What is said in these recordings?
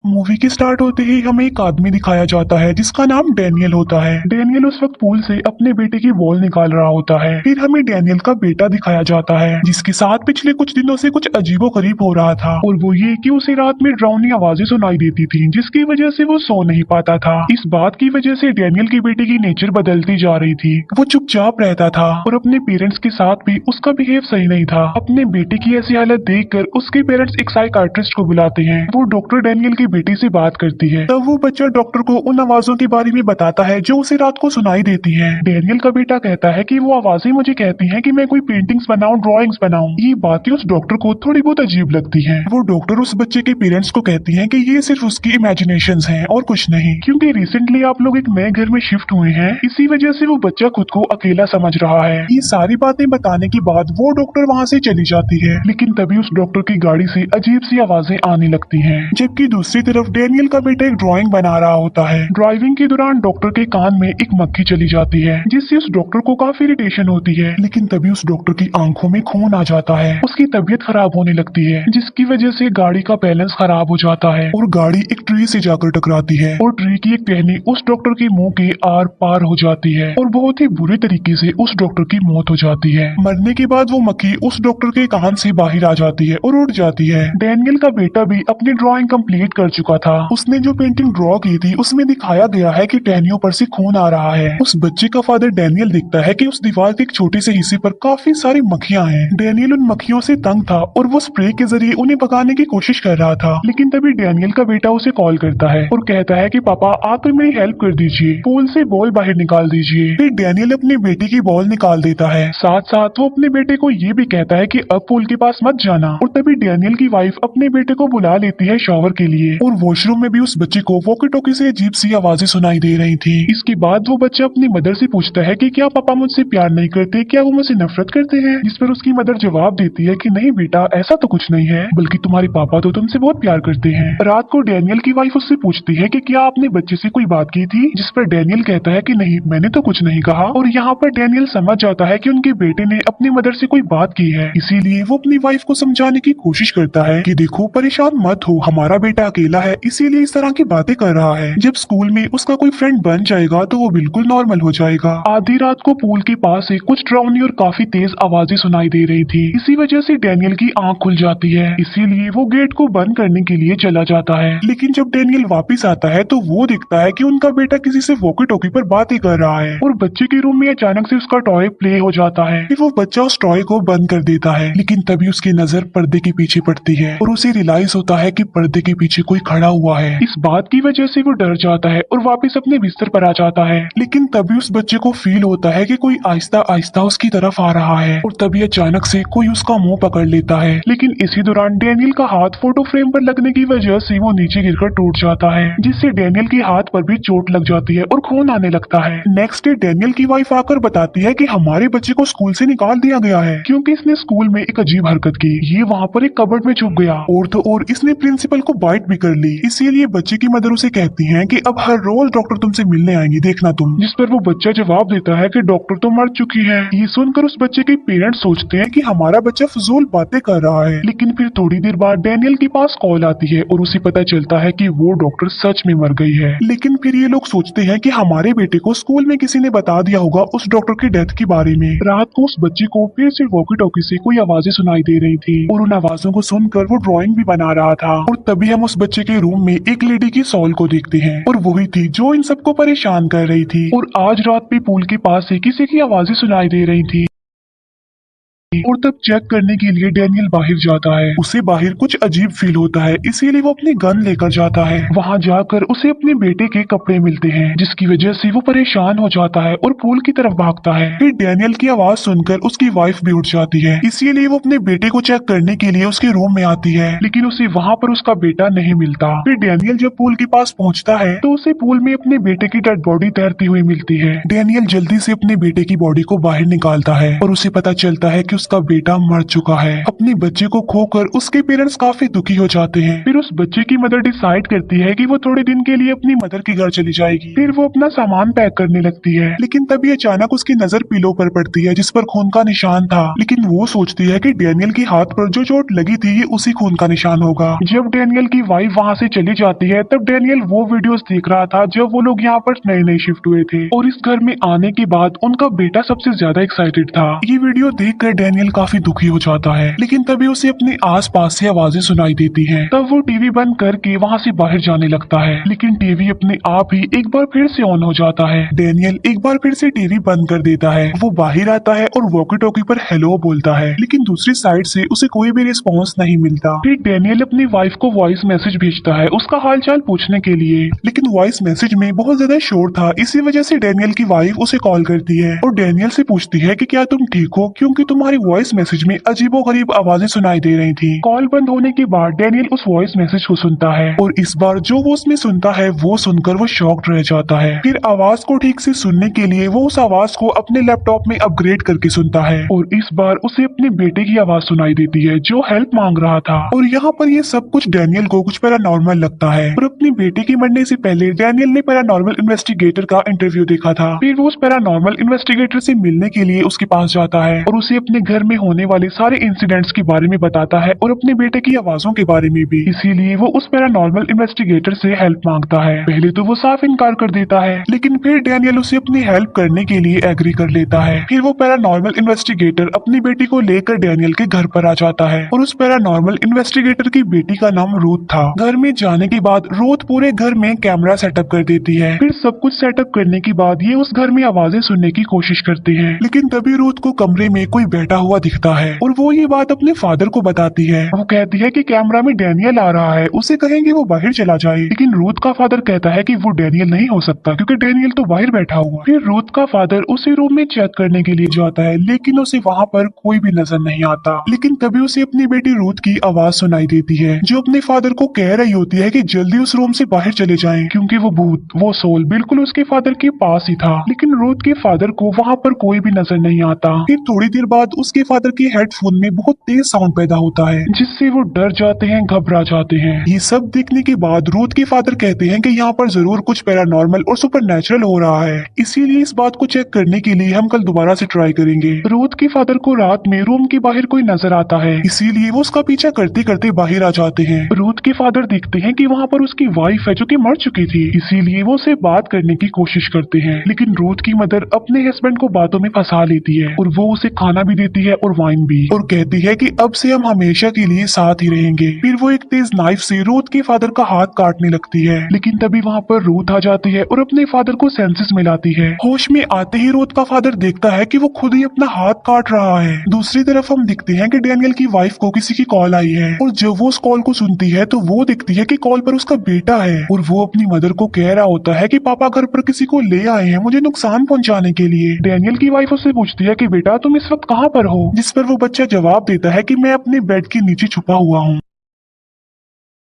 Movie के start होते ही हमें एक आदमी दिखाया जाता है जिसका नाम डैनियल होता है। डैनियल उस वक्त पूल से अपने बेटे की बॉल निकाल रहा होता है। फिर हमें डैनियल का बेटा दिखाया जाता है जिसके साथ पिछले कुछ दिनों से कुछ अजीबो गरीब हो रहा था, और वो ये कि उसे रात में डरावनी आवाजें सुनाई देती थी जिसकी वजह से वो सो नहीं पाता था। इस बात की वजह से डैनियल के बेटे की नेचर बदलती जा रही थी। वो चुपचाप रहता था और अपने पेरेंट्स के साथ भी उसका बिहेव सही नहीं था। अपने बेटे की ऐसी हालत देखकर उसके पेरेंट्स एक साइकाट्रिस्ट को बुलाते हैं। वो डॉक्टर डैनियल के बेटे से बात करती है। तब वो बच्चा डॉक्टर को उन आवाजों के बारे में बताता है जो उसे रात को सुनाई देती हैं। डैनियल का बेटा कहता है कि वो आवाजें मुझे कहती हैं कि मैं कोई पेंटिंग्स बनाऊं, ड्राइंग्स बनाऊं। ये बातें उस डॉक्टर को थोड़ी बहुत अजीब लगती हैं। वो डॉक्टर उस बच्चे के पेरेंट्स को कहती हैं कि ये सिर्फ उसकी इमेजिनेशंस हैं और कुछ नहीं, क्योंकि रिसेंटली आप लोग एक नए घर में शिफ्ट हुए हैं, इसी वजह से वो बच्चा खुद को अकेला समझ रहा है। ये सारी बातें बताने के बाद वो डॉक्टर वहाँ से चली जाती है, लेकिन तभी उस डॉक्टर की गाड़ी से अजीब सी आवाजें आने लगती हैं। जबकि दूसरी तरफ डैनियल का बेटा एक ड्राइंग बना रहा होता है। ड्राइविंग के दौरान डॉक्टर के कान में एक मक्खी चली जाती है जिससे उस डॉक्टर को काफी इरिटेशन होती है, लेकिन तभी उस डॉक्टर की आंखों में खून आ जाता है। उसकी तबीयत खराब होने लगती है जिसकी वजह से गाड़ी का बैलेंस खराब हो जाता है और गाड़ी एक ट्री से जाकर टकराती है और ट्री की एक टहनी उस डॉक्टर के मुंह के आर पार हो जाती है और बहुत ही बुरे तरीके से उस डॉक्टर की मौत हो जाती है। मरने के बाद वो मक्खी उस डॉक्टर के कान से बाहर आ जाती है और उड़ जाती है। डैनियल का बेटा भी अपनी ड्राइंग कंप्लीट कर चुका था। उसने जो पेंटिंग ड्रॉ की थी उसमें दिखाया गया है कि टहनियों पर से खून आ रहा है। उस बच्चे का फादर डैनियल देखता है कि उस दीवार के एक छोटे से हिस्से पर काफी सारी मक्खियां हैं। डैनियल उन मक्खियों से तंग था और वो स्प्रे के जरिए उन्हें भगाने की कोशिश कर रहा था, लेकिन तभी डैनियल का बेटा उसे कॉल करता है और कहता है कि पापा आकर मेरी हेल्प कर दीजिए, पूल से बॉल बाहर निकाल दीजिए। फिर डैनियल अपने बेटे की बॉल निकाल देता है। साथ साथ वो अपने बेटे को ये भी कहता है कि अब पूल के पास मत जाना, और तभी डैनियल की वाइफ अपने बेटे को बुला लेती है शॉवर के लिए, और वॉशरूम में भी उस बच्चे को वॉकी टॉकी से अजीब सी आवाजें सुनाई दे रही थी। इसके बाद वो बच्चा अपनी मदर से पूछता है कि क्या पापा मुझसे प्यार नहीं करते, क्या वो मुझसे नफरत करते हैं, जिस पर उसकी मदर जवाब देती है कि नहीं बेटा, ऐसा तो कुछ नहीं है, बल्कि तुम्हारे पापा तो तुमसे बहुत प्यार करते हैं। रात को डैनियल की वाइफ उससे पूछती है कि क्या आपने बच्चे से कोई बात की थी, जिस पर डैनियल कहता है कि नहीं, मैंने तो कुछ नहीं कहा। और यहाँ पर डैनियल समझ जाता है कि उनके बेटे ने अपनी मदर से कोई बात की है, इसीलिए वो अपनी वाइफ को समझाने की कोशिश करता है कि देखो परेशान मत हो, हमारा बेटा अकेला है इसीलिए इस तरह की बातें कर रहा है। जब स्कूल में उसका कोई फ्रेंड बन जाएगा तो वो बिल्कुल नॉर्मल हो जाएगा। आधी रात को पूल के पास से कुछ डरावनी और काफी तेज आवाजें सुनाई दे रही थी। इसी वजह से डैनियल की आंख खुल जाती है, इसीलिए वो गेट को बंद करने के लिए चला जाता है। लेकिन जब डैनियल वापस आता है तो वो दिखता है कि उनका बेटा किसी से वॉकी टॉकी पर बातें कर रहा है, और बच्चे के रूम में अचानक से उसका टॉय प्ले हो जाता है। फिर वो बच्चा उस टॉय को बंद कर देता है, लेकिन तभी उसकी नजर पर्दे के पीछे पड़ती है और उसे रियलाइज होता है कि पर्दे के पीछे कोई खड़ा हुआ है। इस बात की वजह से वो डर जाता है और वापस अपने बिस्तर पर आ जाता है, लेकिन तभी उस बच्चे को फील होता है कि कोई आहिस्ता आहिस्ता उसकी तरफ आ रहा है, और तभी अचानक से कोई उसका मुंह पकड़ लेता है। लेकिन इसी दौरान डैनियल का हाथ फोटो फ्रेम पर लगने की वजह से वो नीचे गिरकर टूट जाता है, जिससे डैनियल के हाथ पर भी चोट लग जाती है और खून आने लगता है। नेक्स्ट डे डैनियल की वाइफ आकर बताती है कि हमारे बच्चे को स्कूल से निकाल दिया गया है क्योंकि इसने स्कूल में एक अजीब हरकत की। ये वहाँ पर एक कबर्ड में छुप गया, और तो और इसने प्रिंसिपल को बाइट भी कर ली। इसीलिए बच्चे की मदर उसे कहती है कि अब हर रोज डॉक्टर तुमसे मिलने आएंगे, देखना तुम। जिस पर वो बच्चा जवाब देता है कि डॉक्टर तो मर चुकी है। ये सुनकर उस बच्चे के पेरेंट्स सोचते हैं कि हमारा बच्चा फजूल बातें कर रहा है, लेकिन फिर थोड़ी देर बाद डैनियल के पास कॉल आती है और उसे पता चलता है कि वो डॉक्टर सच में मर गई है। लेकिन फिर ये लोग सोचते हैं कि हमारे बेटे को स्कूल में किसी ने बता दिया होगा उस डॉक्टर की डेथ के बारे में। रात को उस बच्चे को फिर से वॉकी टॉकी से कोई आवाजें सुनाई दे रही थी, और उन आवाजों को सुनकर वो ड्राइंग भी बना रहा था। और तभी हम उस बच्चे के रूम में एक लेडी की सॉल को देखते हैं, और वही थी जो इन सबको परेशान कर रही थी। और आज रात भी पूल के पास से किसी की आवाजें सुनाई दे रही थी, और तब चेक करने के लिए डैनियल बाहर जाता है। उसे बाहर कुछ अजीब फील होता है, इसीलिए वो अपनी गन लेकर जाता है। वहाँ जाकर उसे अपने बेटे के कपड़े मिलते हैं, जिसकी वजह से वो परेशान हो जाता है और पूल की तरफ भागता है। फिर डैनियल की आवाज सुनकर उसकी वाइफ भी उठ जाती है, इसीलिए वो अपने बेटे को चेक करने के लिए उसके रूम में आती है, लेकिन उसे वहाँ पर उसका बेटा नहीं मिलता। फिर डैनियल जब पूल के पास पहुँचता है तो उसे पूल में अपने बेटे की डेड बॉडी तैरती हुई मिलती है। डैनियल जल्दी से अपने बेटे की बॉडी को बाहर निकालता है और उसे पता चलता है कि उसका बेटा मर चुका है। अपने बच्चे को खोकर उसके पेरेंट्स काफी दुखी हो जाते हैं। फिर उस बच्चे की मदर डिसाइड करती है कि वो थोड़े दिन के लिए अपनी मदर के घर चली जाएगी। फिर वो अपना सामान पैक करने लगती है, लेकिन तभी अचानक उसकी नजर पिलो पर पड़ती है जिस पर खून का निशान था। लेकिन वो सोचती है कि डैनियल के हाथ पर जो चोट लगी थी ये उसी खून का निशान होगा। जब डैनियल की वाइफ वहाँ से चली जाती है तब डैनियल वो वीडियोस देख रहा था जब वो लोग यहाँ पर नए नए शिफ्ट हुए थे, और इस घर में आने के बाद उनका बेटा सबसे ज्यादा एक्साइटेड था। ये वीडियो देखकर डैनियल काफी दुखी हो जाता है, लेकिन तभी उसे अपने आस पास से आवाजें सुनाई देती हैं। तब वो टीवी बंद करके वहाँ से बाहर जाने लगता है, लेकिन टीवी अपने आप ही एक बार फिर से ऑन हो जाता है। डैनियल एक बार फिर से टीवी बंद कर देता है। वो बाहर आता है और वॉकी टॉकी पर हेलो बोलता है, लेकिन दूसरी साइड से उसे कोई भी रिस्पॉन्स नहीं मिलता। फिर डैनियल अपनी वाइफ को वॉइस मैसेज भेजता है उसका हालचाल पूछने के लिए, लेकिन वॉइस मैसेज में बहुत ज्यादा शोर था। इसी वजह से डैनियल की वाइफ उसे कॉल करती है और डैनियल से पूछती है कि क्या तुम ठीक हो, क्योंकि तुम्हारी वॉइस मैसेज में अजीबोगरीब आवाजें सुनाई दे रही थी। कॉल बंद होने के बाद डैनियल उस वॉइस मैसेज को सुनता है और इस बार जो वो उसमें सुनता है वो सुनकर वो शॉक्ड रह जाता है। फिर आवाज को ठीक से सुनने के लिए वो उस आवाज को अपने लैपटॉप में अपग्रेड करके सुनता है और इस बार उसे अपने बेटे की आवाज सुनाई देती है जो हेल्प मांग रहा था। और यहाँ पर ये सब कुछ डैनियल को कुछ पैरानॉर्मल लगता है। और अपने बेटे के मरने से पहले डैनियल ने पैरानॉर्मल इन्वेस्टिगेटर का इंटरव्यू देखा था। फिर वो उस पैरानॉर्मल इन्वेस्टिगेटर से मिलने के लिए उसके पास जाता है और उसे अपने घर में होने वाले सारे इंसिडेंट्स के बारे में बताता है और अपने बेटे की आवाजों के बारे में भी। इसीलिए वो उस पैरानॉर्मल इन्वेस्टिगेटर से हेल्प मांगता है। पहले तो वो साफ इनकार कर देता है, लेकिन फिर डैनियल उसे अपनी हेल्प करने के लिए एग्री कर लेता है। फिर वो पैरानॉर्मल इन्वेस्टिगेटर अपनी बेटी को लेकर डैनियल के घर पर आ जाता है और उस पैरानॉर्मल इन्वेस्टिगेटर की बेटी का नाम रूथ था। घर में जाने के बाद रूथ पूरे घर में कैमरा सेटअप कर देती है। फिर सब कुछ सेटअप करने के बाद ये उस घर में आवाजें सुनने की कोशिश करते हैं, लेकिन तभी रूथ को कमरे में कोई बैठा हुआ दिखता है और वो ये बात अपने फादर को बताती है। वो कहती है कि कैमरा में डैनियल आ रहा है, उसे कहेंगे वो बाहर चला जाए। लेकिन रूथ का फादर कहता है कि वो डैनियल नहीं हो सकता क्योंकि डैनियल तो बाहर बैठा हुआ। फिर रूथ का फादर उसे रूम में चेक करने के लिए जाता है, लेकिन उसे वहाँ पर कोई भी नजर नहीं आता। लेकिन तभी उसे अपनी बेटी रूथ की आवाज सुनाई देती है जो अपने फादर को कह रही होती है कि जल्दी उस रूम से बाहर चले जाएं, क्योंकि वो भूत, वो सोल बिल्कुल उसके फादर के पास ही था। लेकिन रूथ के फादर को वहाँ पर कोई भी नजर नहीं आता। फिर थोड़ी देर बाद उसके फादर के हेडफोन में बहुत तेज साउंड पैदा होता है जिससे वो डर जाते हैं, घबरा जाते हैं। ये सब देखने के बाद रूथ के फादर कहते हैं कि यहाँ पर जरूर कुछ पैरानॉर्मल और सुपरनैचुरल हो रहा है, इसीलिए इस बात को चेक करने के लिए हम कल दोबारा से ट्राई करेंगे। रूथ के फादर को रात में रूम के बाहर कोई नजर आता है, इसीलिए वो उसका पीछा करते करते बाहर आ जाते हैं। रूथ के फादर देखते हैं कि वहाँ पर उसकी वाइफ है जो कि मर चुकी थी, इसीलिए वो उसे बात करने की कोशिश करते हैं। लेकिन रूथ की मदर अपने हस्बैंड को बातों में फंसा लेती है और वो उसे खाना भी देती है और वाइन भी, और कहती है कि अब से हम हमेशा के लिए साथ ही रहेंगे। फिर वो एक तेज नाइफ से रूथ के फादर का हाथ काटने लगती है, लेकिन तभी वहाँ पर रूथ आ जाती है और अपने फादर को सेंसेस मिलाती है। होश में आते ही रूथ का फादर देखता है कि वो खुद ही अपना हाथ काट रहा है। दूसरी तरफ हम दिखते हैं कि डैनियल की वाइफ को किसी की कॉल आई है और जब वो उस कॉल को सुनती है तो वो दिखती है कि कॉल पर उसका बेटा है और वो अपनी मदर को कह रहा होता है कि पापा घर पर किसी को ले आए हैं मुझे नुकसान पहुंचाने के लिए। डैनियल की वाइफ उससे पूछती है कि बेटा तुम इस वक्त कहाँ पर हो, जिस पर वो बच्चा जवाब देता है कि मैं अपने बेड के नीचे छुपा हुआ हूँ।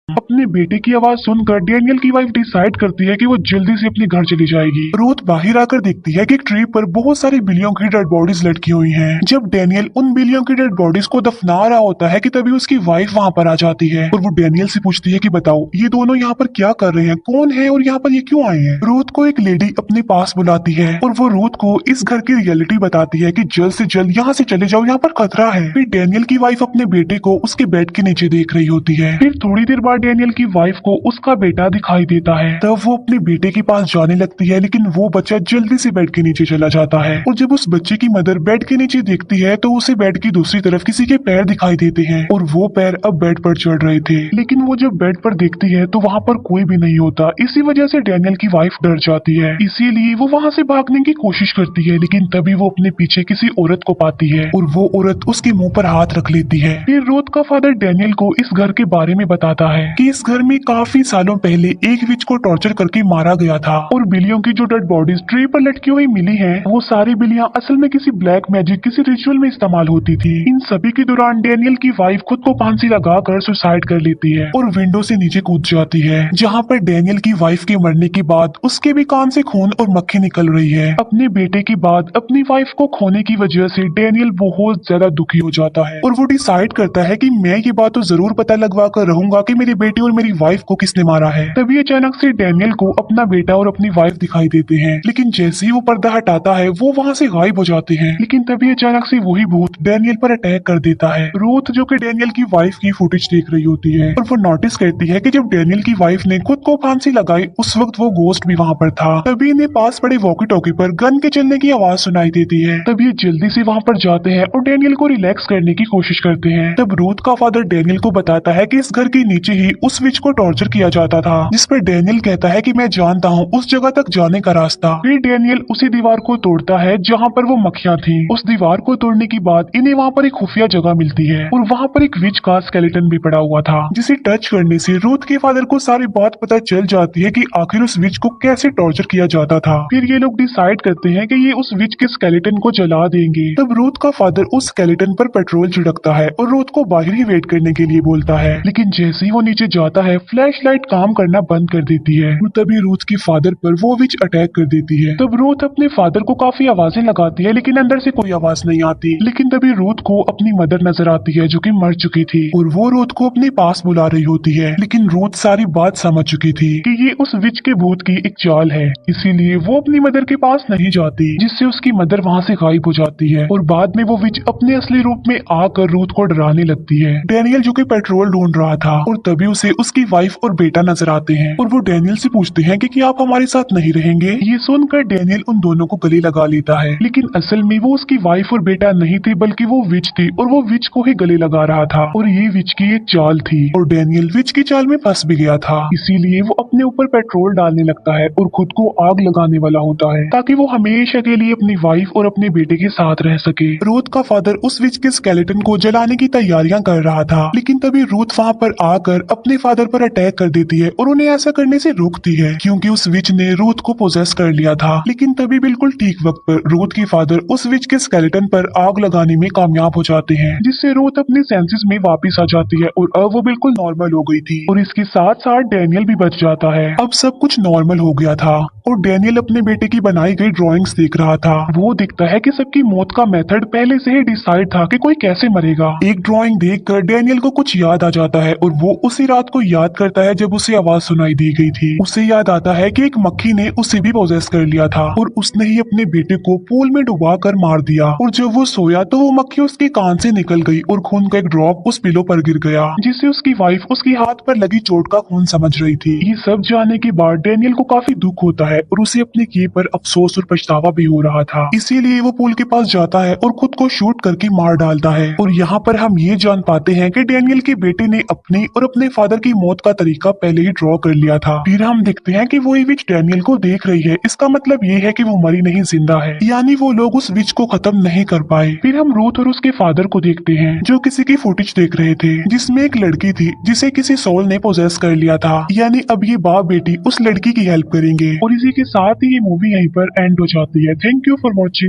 अपने बेटे की आवाज सुनकर डैनियल की वाइफ डिसाइड करती है कि वो जल्दी से अपने घर चली जाएगी। रूथ बाहर आकर देखती है कि एक ट्री पर बहुत सारी बिल्लियों की डेड बॉडीज लटकी हुई हैं। जब डैनियल उन बिल्लियों की डेड बॉडीज को दफना रहा होता है कि तभी उसकी वाइफ वहाँ पर आ जाती है और वो डैनियल से पूछती है कि बताओ ये दोनों यहाँ पर क्या कर रहे हैं, कौन है और यहाँ पर ये क्यों आए हैं। रूथ को एक लेडी अपने पास बुलाती है और वो रूथ को इस घर की रियलिटी बताती है कि जल्द से जल्द यहाँ से चले जाओ, यहाँ पर खतरा है। फिर डैनियल की वाइफ अपने बेटे को उसके बेड के नीचे देख रही होती है। फिर थोड़ी देर बाद डैनियल की वाइफ को उसका बेटा दिखाई देता है, तब वो अपने बेटे के पास जाने लगती है, लेकिन वो बच्चा जल्दी से बेड के नीचे चला जाता है। और जब उस बच्चे की मदर बेड के नीचे देखती है तो उसे बेड की दूसरी तरफ किसी के पैर दिखाई देते हैं और वो पैर अब बेड पर चढ़ रहे थे। लेकिन वो जब बेड पर देखती है तो वहाँ पर कोई भी नहीं होता। इसी वजह से डैनियल की वाइफ डर जाती है, इसीलिए वो वहाँ से भागने की कोशिश करती है, लेकिन तभी वो अपने पीछे किसी औरत को पाती है और वो औरत उसके मुंह पर हाथ रख लेती है। फिर रूथ का फादर डैनियल को इस घर के बारे में बताता है कि इस घर में काफी सालों पहले एक विच को टॉर्चर करके मारा गया था और बिल्लियों की जो डेड बॉडीज ट्री पर लटकी हुई मिली है वो सारी बिल्लियां असल में किसी ब्लैक मैजिक किसी रिचुअल में इस्तेमाल होती थी। इन सभी के दौरान डेनियल की वाइफ खुद को फांसी लगाकर सुसाइड कर लेती है और विंडो से नीचे कूद जाती है, जहाँ पर डेनियल की वाइफ के मरने के बाद उसके भी कान से खून और मक्खी निकल रही है। अपने बेटे के बाद अपनी वाइफ को खोने की वजह से डेनियल बहुत ज्यादा दुखी हो जाता है और वो डिसाइड करता है कि मैं ये बात तो जरूर पता लगवा कर रहूंगा कि मेरे बेटे और मेरी वाइफ को किसने मारा है। तभी अचानक से डेनियल को अपना बेटा और अपनी वाइफ दिखाई देते हैं, लेकिन जैसे ही वो पर्दा हटाता है वो वहाँ से गायब हो जाते हैं। लेकिन तभी अचानक से वही भूत डेनियल पर अटैक कर देता है। रूथ जो कि डेनियल की वाइफ की फुटेज देख रही होती है और वो नोटिस करती है कि जब डेनियल की वाइफ ने खुद को फांसी लगाई उस वक्त वो गोस्ट भी वहाँ पर था। तभी इन्हें पास पड़े वॉकी टॉकी पर गन के चलने की आवाज सुनाई देती है। तभी ये जल्दी से वहाँ पर जाते हैं और डेनियल को रिलैक्स करने की कोशिश करते हैं। तब रूथ का फादर डेनियल को बताता है कि इस घर के नीचे ही उस विच को टॉर्चर किया जाता था, जिस पर डेनियल कहता है कि मैं जानता हूँ उस जगह तक जाने का रास्ता। फिर डेनियल उसी दीवार को तोड़ता है जहाँ पर वो मक्खियाँ थी। उस दीवार को तोड़ने के बाद इन्हें वहाँ पर एक खुफिया जगह मिलती है और वहाँ पर एक विच का स्केलेटन भी पड़ा हुआ था, जिसे टच करने से रूथ के फादर को सारी बात पता चल जाती है कि आखिर उस विच को कैसे टॉर्चर किया जाता था। फिर ये लोग डिसाइड करते हैं कि ये उस विच के स्केलेटन को जला देंगे। तब रूथ का फादर उस स्केलेटन पर पेट्रोल छिड़कता है और रूथ को बाहर ही वेट करने के लिए बोलता है, लेकिन जैसे ही वो नीचे जाता है फ्लैश लाइट काम करना बंद कर देती है और तभी रूथ के फादर पर वो विच अटैक कर देती है। तब रूथ अपने फादर को काफी आवाजें लगाती है लेकिन अंदर से कोई आवाज नहीं आती। लेकिन तभी रूथ को अपनी मदर नजर आती है जो कि मर चुकी थी और वो रूथ को अपने पास बुला रही होती है। लेकिन रूथ सारी बात समझ चुकी थी कि ये उस विच के भूत की एक चाल है, इसीलिए वो अपनी मदर के पास नहीं जाती, जिससे उसकी मदर वहाँ से गायब हो जाती है और बाद में वो विच अपने असली रूप में आकर रूथ को डराने लगती है। डेनियल जो कि पेट्रोल ढूंढ रहा था और तभी उसे उसकी वाइफ और बेटा नजर आते हैं और वो डेनियल से पूछते हैं कि क्या आप हमारे साथ नहीं रहेंगे। ये सुनकर डेनियल उन दोनों को गले लगा लेता है, लेकिन असल में वो उसकी वाइफ और बेटा नहीं थे बल्कि वो विच थी और वो विच को ही गले लगा रहा था और ये विच की एक चाल थी और डेनियल विच की चाल में फंस भी गया था। इसीलिए वो अपने ऊपर पेट्रोल डालने लगता है और खुद को आग लगाने वाला होता है ताकि वो हमेशा के लिए अपनी वाइफ और अपने बेटे के साथ रह सके। रूथ का फादर उस विच के स्केलेटन को जलाने की तैयारियां कर रहा था, लेकिन तभी रूथ वहाँ पर आकर अपने फादर पर अटैक कर देती है और उन्हें ऐसा करने से रोकती है क्योंकि उस विच ने रूथ को पोजेस कर लिया था। लेकिन तभी बिल्कुल ठीक वक्त पर रूथ के फादर उस विच के स्केलेटन पर आग लगाने में कामयाब हो जाते हैं, जिससे रूथ अपने सेंसेस में वापस आ जाती है और अब वो बिल्कुल नॉर्मल हो गई थी और इसके साथ साथ डेनियल भी बच जाता है। अब सब कुछ नॉर्मल हो गया था और डेनियल अपने बेटे की बनाई गई ड्राइंग्स देख रहा था। वो दिखता है कि सबकी मौत का मेथड पहले से ही डिसाइड था कि कोई कैसे मरेगा। एक ड्राइंग देखकर डेनियल को कुछ याद आ जाता है और वो उसी रात को याद करता है जब उसे आवाज सुनाई दी गई थी। उसे याद आता है कि एक मक्खी ने उसे भी पोजेस कर लिया था और उसने ही अपने बेटे को पूल में डुबा कर मार दिया और जब वो सोया तो वो मक्खी उसके कान से निकल गई और खून का एक ड्रॉप उस पिलो पर गिर गया, जिससे उसकी वाइफ उसके हाथ पर लगी चोट का खून समझ रही थी। ये सब जानने के बाद डेनियल को काफी दुख होता है और उसे अपने किए पर अफसोस और पछतावा भी हो रहा था। इसीलिए वो पूल के पास जाता है और खुद को शूट करके मार डालता है और यहाँ पर हम ये जान पाते हैं कि डेनियल के बेटे ने अपनी और अपने फादर की मौत का तरीका पहले ही ड्रॉ कर लिया था। फिर हम देखते हैं कि वही विच डेनियल को देख रही है, इसका मतलब ये है कि वो मरी नहीं जिंदा है, यानी वो लोग उस विच को खत्म नहीं कर पाए। फिर हम रूथ और उसके फादर को देखते हैं जो किसी की फुटेज देख रहे थे जिसमें एक लड़की थी जिसे किसी सोल ने पोजेस कर लिया था, यानी अब ये बाप बेटी उस लड़की की हेल्प करेंगे और इसी के साथ ही ये मूवी यहीं पर एंड हो जाती है। Thank you for watching.